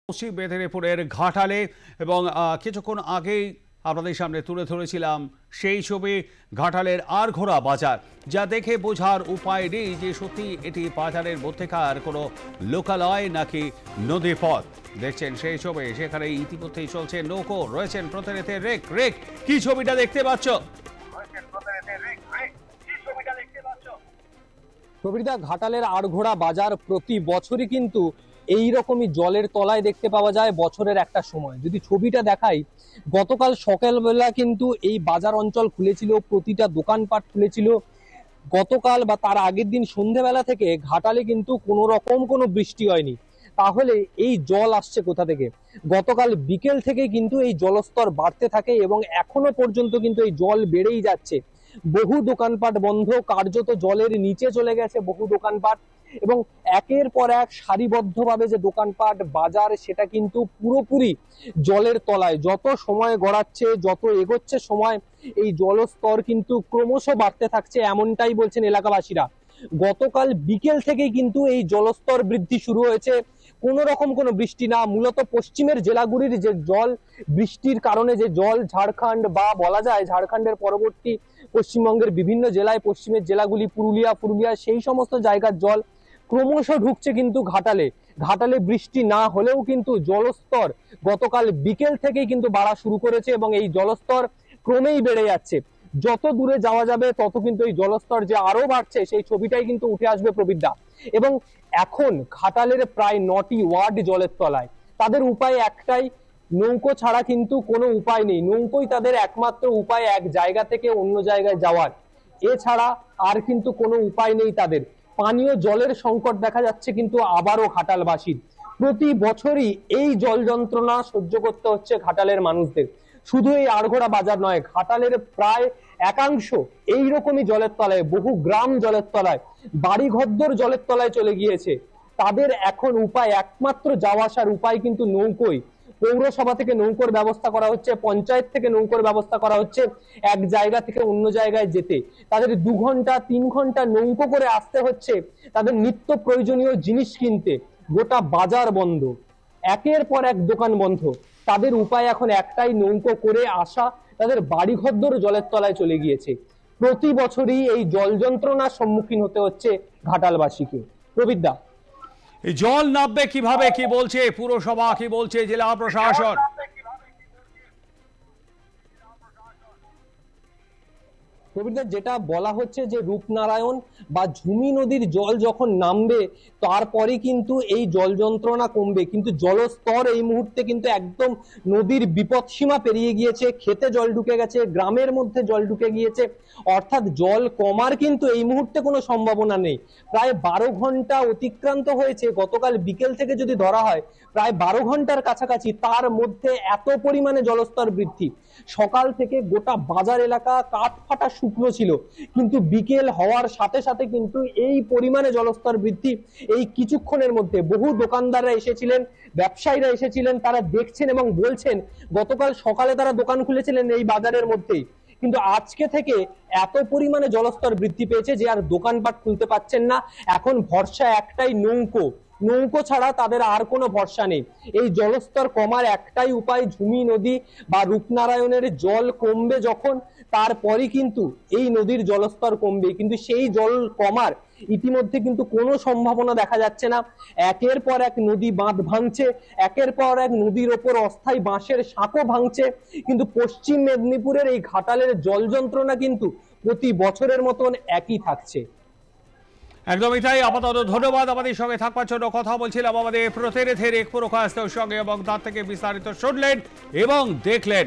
পশ্চিম মেদিনীপুরের ঘাটালে এবং কিছুক্ষণ আগেই আপনাদের সামনে তুলে ধরেছিলাম সেই ছবি ঘাটালের আরঘোড়া বাজার, যা দেখে বোঝার উপায় নেই যে সত্যি এটি বাজারের মধ্যেকার কোনো লোকালয় নাকি নদী পথ। দেখছেন সেই ছবি, সেখানে ইতিমধ্যেই চলছে নৌকো, রয়েছেন প্রতিনিধি রেক। রেক, কি ছবিটা দেখতে পাচ্ছ? প্রবীরদা, ঘাটালের আড়ঘোড়া বাজার প্রতি বছরই কিন্তু এইরকমই জলের তলায় দেখতে পাওয়া যায় বছরের একটা সময়। যদি ছবিটা দেখাই, গতকাল সকালবেলা কিন্তু এই বাজার অঞ্চল খুলেছিল, প্রতিটা দোকানপাট খুলেছিল। গতকাল বা তার আগের দিন সন্ধ্যেবেলা থেকে ঘাটালে কিন্তু কোনো রকম কোনো বৃষ্টি হয়নি। তাহলে এই জল আসছে কোথা থেকে? গতকাল বিকেল থেকে কিন্তু এই জলস্তর বাড়তে থাকে এবং এখনো পর্যন্ত কিন্তু এই জল বেড়েই যাচ্ছে। বহু দোকানপাট বন্ধ, কার্যত জলের নিচে চলে গেছে বহু দোকানপাট, এবং একের পর এক সারিবদ্ধভাবে যে দোকানপাট বাজার, সেটা কিন্তু পুরোপুরি জলের তলায়। যত সময় গড়াচ্ছে, যত এগোচ্ছে সময়, এই জলস্তর কিন্তু ক্রমশ বাড়তে থাকছে, এমনটাই বলছেন এলাকাবাসীরা। গতকাল বিকেল থেকেই কিন্তু এই জলস্তর বৃদ্ধি শুরু হয়েছে। কোনো রকম কোনো বৃষ্টি না, মূলত পশ্চিমের জেলাগুলির যে জল, বৃষ্টির কারণে যে জল ঝাড়খণ্ড বা বলা যায় ঝাড়খণ্ডের পরবর্তী পশ্চিমবঙ্গের বিভিন্ন জেলায়, পশ্চিমের জেলাগুলি পুরুলিয়া সেই সমস্ত জায়গার জল ক্রমশ ঢুকছে কিন্তু ঘাটালে বৃষ্টি না হলেও কিন্তু জলস্তর গতকাল বিকেল থেকেই কিন্তু বাড়া শুরু করেছে এবং এই জলস্তর ক্রমেই বেড়ে যাচ্ছে। যত দূরে যাওয়া যাবে তত কিন্তু এই জলস্তর যে আরো বাড়ছে, সেই ছবিটাই কিন্তু উঠে আসবে প্রবীরদা। এবং এখন ঘাটালের প্রায় 9টি ওয়ার্ড জলের তলায়। তাদের উপায় একটাই, নৌকো ছাড়া কিন্তু কোনো উপায় নেই। নৌকোই তাদের একমাত্র উপায় এক জায়গা থেকে অন্য জায়গায় যাওয়ার, এছাড়া আর কিন্তু কোনো উপায় নেই তাদের। পানীয় জলের সংকট দেখা যাচ্ছে কিন্তু আবারও ঘাটালবাসীর। প্রতি বছরই এই জল যন্ত্রণা সহ্য করতে হচ্ছে ঘাটালের মানুষদের। শুধু এই আড়ঘোড়া বাজার নয়, ঘাটালের প্রায় একাংশ এইরকমই জলের তলায়, বহু গ্রাম জলের তলায়, বাড়ি ঘরদোর জলের তলায় চলে গিয়েছে। তাদের এখন উপায়, একমাত্র যাওয়া আসার উপায় কিন্তু নৌকোই। পৌরসভা থেকে নৌকোর ব্যবস্থা করা হচ্ছে, পঞ্চায়েত থেকে নৌকোর ব্যবস্থা করা হচ্ছে এক জায়গা থেকে অন্য জায়গায় যেতে। তাদের 2 ঘন্টা 3 ঘন্টা নৌকো করে আসতে হচ্ছে তাদের নিত্য প্রয়োজনীয় জিনিস কিনতে। গোটা বাজার বন্ধ, একের পর এক দোকান বন্ধ। তাদের উপায় এখন একটাই, নৌকো করে আসা। তাদের বাড়ি ঘরদোর জলের তলায় চলে গিয়েছে। প্রতি বছরই এই জল যন্ত্রণার সম্মুখীন হতে হচ্ছে ঘাটালবাসীকে। প্রবীরদা, এই জল নামবে কিভাবে, কি বলছে পুরসভা, কি বলছে জেলা প্রশাসন? যেটা বলা হচ্ছে যে রূপনারায়ণ বা ঝুমি নদীর জল যখন নামবে তারপরে কিন্তু এই জল যন্ত্রণা কমবে, কিন্তু জলস্তর এই মুহূর্তে কিন্তু একদম নদীর বিপদসীমা পেরিয়ে গিয়েছে। খেতে জল ঢুকে গেছে, গ্রামের মধ্যে জল ঢুকে গিয়েছে, অর্থাৎ জল কমার কিন্তু এই মুহূর্তে কোনো সম্ভাবনা নেই। প্রায় 12 ঘন্টা অতিক্রান্ত হয়েছে গতকাল বিকেল থেকে, যদি ধরা হয় প্রায় 12 ঘন্টার কাছাকাছি। তার মধ্যে এত পরিমাণে জলস্তর বৃদ্ধি, সকাল থেকে গোটা বাজার এলাকা কাঠ ফাটা শুকনো ছিল, কিন্তু বিকেল হওয়ার সাথে সাথে কিন্তু এই পরিমাণে জলস্তর বৃদ্ধি। এই কিছুক্ষণের মধ্যে বহু দোকানদাররা এসেছিলেন, ব্যবসায়ীরা এসেছিলেন, তারা দেখছেন এবং বলছেন গতকাল সকালে তারা দোকান খুলেছিলেন এই বাজারের মধ্যেই, কিন্তু আজকে থেকে এত পরিমাণে জলস্তর বৃদ্ধি পেয়েছে যে আর দোকানপাট খুলতে পারছেন না। এখন ভরসা একটাই, নৌকো ছাড়া তাদের আর কোনো ভরসা নেই। এই জলস্তর কমার একটাই উপায়, ঝুমি নদী বা রূপনারায়ণের জল কমবে যখন, তারপরই কিন্তু এই নদীর জলস্তর কমবে। কিন্তু সেই জল কমার ইতিমধ্যে কিন্তু কোনো সম্ভাবনা দেখা যাচ্ছে না। একের পর এক নদী বাঁধ ভাঙছে, একের পর এক নদীর ওপর অস্থায়ী বাঁশের সাঁকো ভাঙছে, কিন্তু পশ্চিম মেদিনীপুরের এই ঘাটালের জল যন্ত্রণা কিন্তু প্রতি বছরের মতন একই থাকছে। একদমই তাই। আপাতত ধন্যবাদ আমাদের সঙ্গে থাকবার জন্য। কথা বলছিলাম আমাদের প্রতিনিধি রেক পুরকাস্তের সঙ্গে এবং তার থেকে বিস্তারিত শুনলেন এবং দেখলেন।